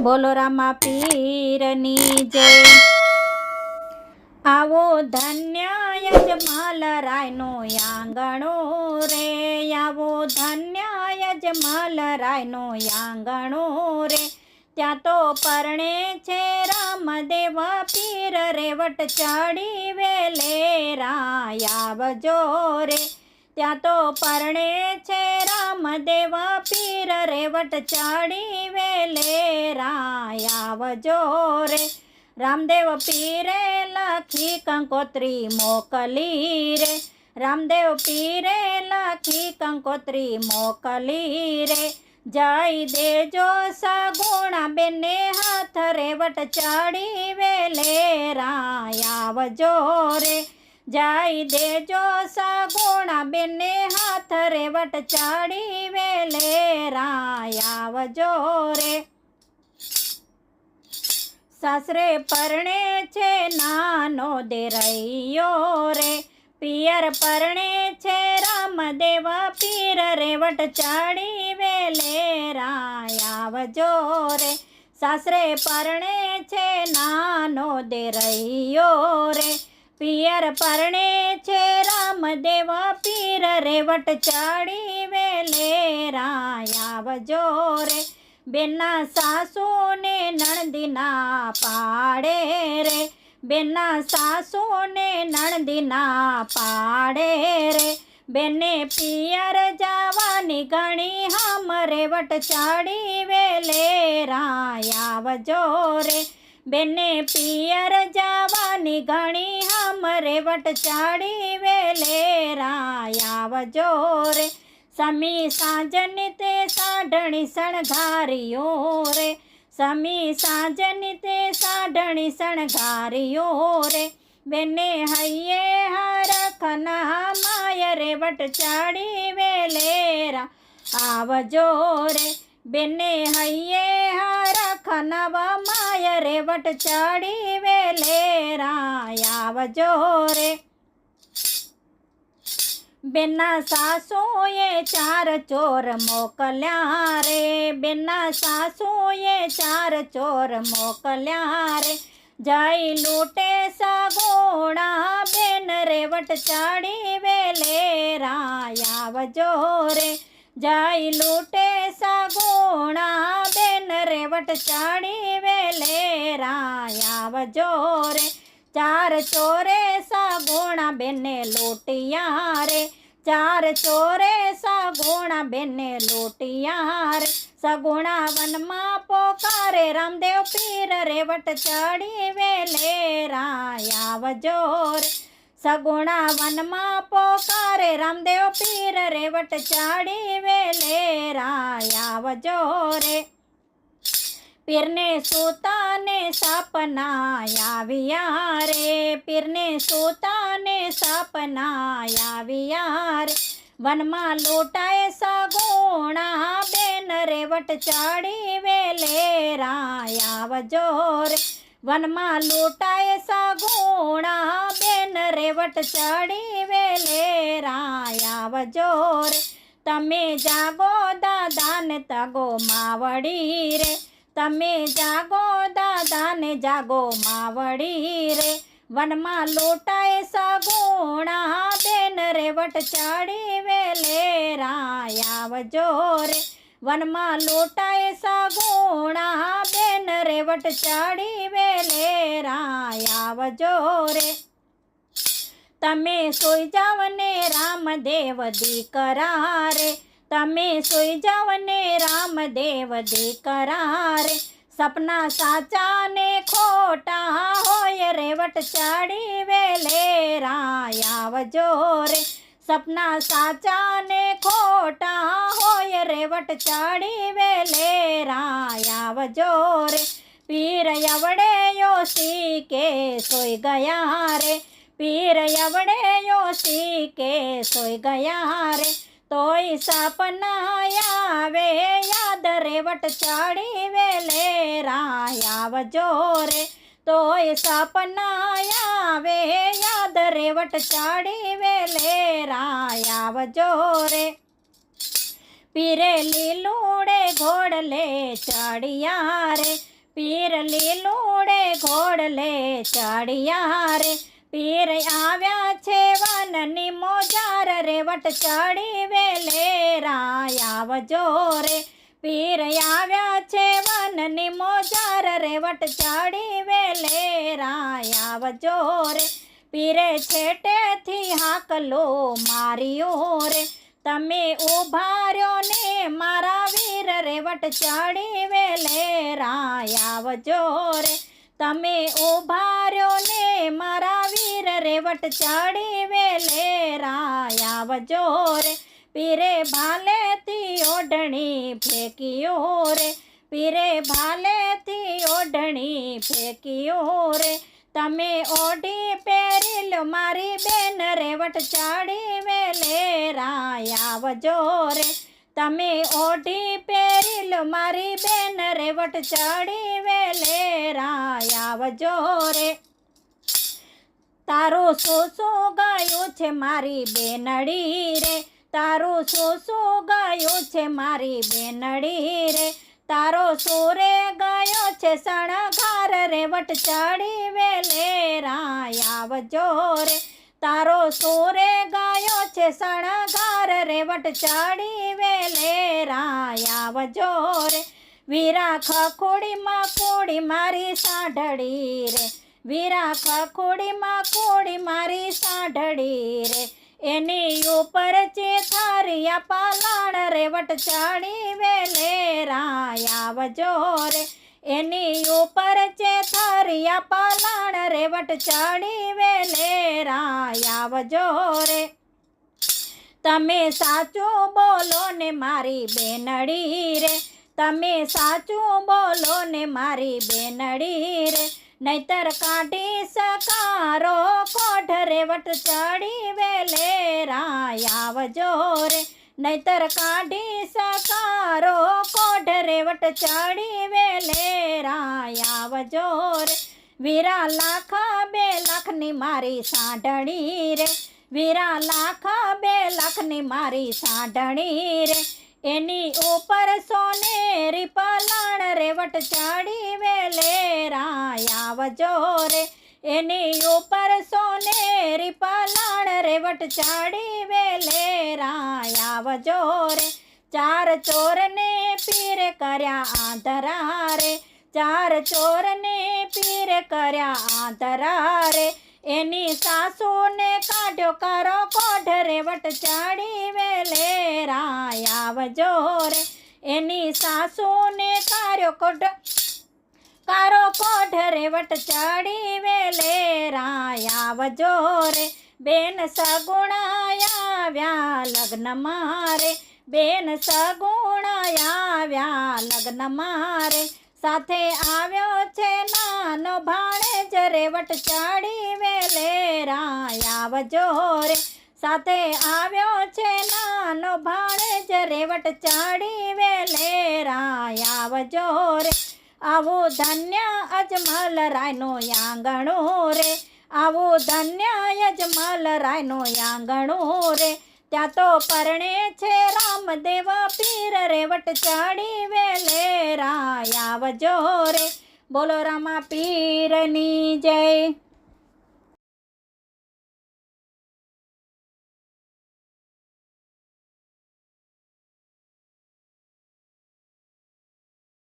બોલો રામા પીરની જય। આવો ધન્ય યજમાલ રાયનો આંગણો રે, આવો ધન્ય યજમાલ રાયનો આંગણો રે। ત્યાં તો પરણે છે રામદેવ પીર રે, વટ ચડી વેલેરા આવજો રે। ત્યાં તો પરણે છે રામદેવ પીર રે, વટ ચડી વેલેરા આવજો રે। રામદેવ પીરે લખી કંકોત્રી મોકલી રે, રામદેવ પીરે લખી કંકોત્રી મોકલી રે। જઈ દેજો સગુણા બેને હાથ રે, વટ ચડી વેલેરા આવજો રે। જઈ દેજો સગુણા બેને હાથ રે, વટ ચડી વેલેરા આવજો રે। સાસરે પરણે છે નાનો દેરૈયો રે, પિયર પરણે છે રામદેવ પીર રે, વટ ચડી વેલેરા આવજો રે। સાસરે પરણે છે નાનો દેરૈયો રે, પિયર પરણે છે રામદેવ પીર રે, વટ ચડી વેલેરા આવજો રે। બેના સાસુ ને નણદીના પાડે રે, બેના સાસુ ને નણદીના પાડે રે। બેને પિયર જવાની ઘણી હામરે, વટ ચડી વેલેરા આવજો રે। બેને પિયર જવાની ઘણી હામરે, વટ ચડી વેલેરા આવજો રે। સમી સાંજની તે સાઢણી શણગારીઓ રે, સમી સાંજની તે સાઢણી શણગારીઓ રે। બેને હૈયે હરખના માય રે, વટ ચડી વેલેરા આવજો રે। બેને હૈયે હરખના માય રે, વટ ચડી વેલેરા આવજો રે। બેના સાસુએ 4 ચોર મોકલ્યા રે, બેના સાસુએ 4 ચોર મોકલ્યા રે। જઈ લૂટે સગુણા બેન રે, વટ ચડી વેલેરા આવજો રે। જઈ લૂટે સગુણા બેન રે, વટ ચડી વેલેરા આવજો રે। 4 ચોરે સગુણા બેને લૂટિયા રે, 4 ચોરે સગુણા બેને લૂટિયા રે। સગુણા વનમાં પોકારે રામદેવ પીર રે, વટ ચડી વેલેરા આવજો રે। સગુણા વનમાં પોકારે રામદેવ પીર રે, વટ ચડી વેલેરા આવજો રે। પીરને સૂતાને સપના આવ્યા રે, પીરને સૂતાને સપના આવ્યા રે। વનમાં લૂંટાય સગુણા બેન રે, વટ ચડી વેલેરા આવજો રે। વનમાં લૂંટાય સગુણા બેન રે, વટ ચડી વેલેરા આવજો રે। તમે જાગો દાદાને તગો માવડી રે, તમે જાગો દાદાને જાગો માવડી રે। વનમાં લૂંટાય સગુણા બેન રે, વટ ચડી વેલેરા આવજો રે। વનમાં લૂંટાય સગુણા બેન રે, વટ ચડી વેલેરા આવજો રે। તમે સોઈ જાવ ને રામદેવ દીકરા રે, તમે સોઈ જાવ ને રામદેવ દીકરા રે। સપના સાચા ને ખોટા હોય રે, વટ ચડી વેલેરા આવજો રે। સપના સાચા ને ખોટા હોય રે, વટ ચડી વેલેરા આવજો રે। પીર અવડે યોસી કે સોઈ ગયા રે, પીર અવડે યોસી કે સોઈ ગયા રે। તોય સપના આવે યાદ રે, વટ ચડી વેલેરા આવજો રે। તોય સપના આવે યાદ રે, વટ ચડી વેલેરા આવજો રે। પીરે લીલુડે ઘોડલે ચડિયા રે, પીર લીલુડે ઘોડલે ચડિયા રે, પીર આવ્યા છે વનની મોજાર રે, વટ ચડી વેલેરા આવજો રે, પીર આવ્યા છે વનની મોજાર રે, વટ ચડી વેલેરા આવજો રે, પીરે છેટેથી હાકલો માર્યો રે, તમે ઉભા રહ્યો ને મારા વીર રે, વટ ચડી વેલેરા આવજો રે, તમે ઉભા રહ્યો ને મારા વીર રે, વટ ચડી વેલેરા આવજો રે, પીરે ભાલેથી ઓઢણી ફેંક્યો રે, પીરે ભાલેથી ઓઢણી ફેંક્યો રે, તમે ઓઢી પહેરી લો મારી બેન રે, વટ ચડી વેલેરા આવજો રે, તમે ઓઢી પહેરી લો મારી બેન રે, વટ ચડી વેલેરા આવજો રે, તારું શું ગયું છે મારી બેનડી રે, તારું શું ગયું છે મારી બેનડી રે, તારો સુરે ગયો છે શણગાર રે, વટ ચડી વેલેરા આવજો રે, તારો સુરે ગયો છે શણગાર રે, વટ ચડી વેલેરા આવજો રે, વીરા ખખોડીમાં કોડી મારી સાંઢળી રે, વીરા ખખોડીમાં કોડી મારી સાંઢળી રે, એની ઉપર ચેથારિયા પાલાણ રે, વટ ચડી વેલેરા આવજો રે, એની ઉપર ચેથારિયા પાલાણ રે, વટ ચડી વેલેરા આવજો રે, તમે સાચું બોલો ને મારી બેનડી રે, તમે સાચું બોલો ને મારી બેનડી રે, નહીતર કાઢી સકારો કોઢ રે, વટ ચડી વેલેરા આવજો રે, નહીતર કાઢી સકારો કોઢ રે, વટ ચડી વેલેરા આવજો રે, વીરા લાખ 2 લાખની મારી સાંઢણી રે, વીરા લાખ 2 લાખની મારી સાંઢણી રે, એની ઉપર સોનેરી પલાણ રે, વટ ચડી વેલેરા આવજો રે, એની ઉપર સોનેરી પલાણ રે, વટ ચડી વેલેરા આવજો રે, 4 ચોરને પીરે કર્યા આંધરા રે, 4 ચોરને પીરે કર્યા આંધરા રે, એની સાસુને કાઢ્યો કારો કોઢ રે, વટ ચડી વેલેરા આવજો રે, એની સાસુને કારો કોઢ રે, વટ ચડી વેલેરા આવજો રે, બેન સગુણા આવ્યા લગ્નમાં રે, બેન સગુણા આવ્યા લગ્નમાં રે, સાથે આવ્યો છે નાનો ભાણેજ રે, વટ ચડી વેલેરા આવજો રે, સાથે આવ્યો છે નાનો ભાણેજ રે, વટ ચડી વેલેરા આવજો રે, આવું ધન્ય અજમલ રાયનું આંગણું રે, આવું ધન્ય અજમલ રાયનું આંગણું રે, ત્યાં તો પરણે છે રામદેવ પીર રે, વટ ચડી વેલેરા આવજો રે, બોલો રામા પીરની જય.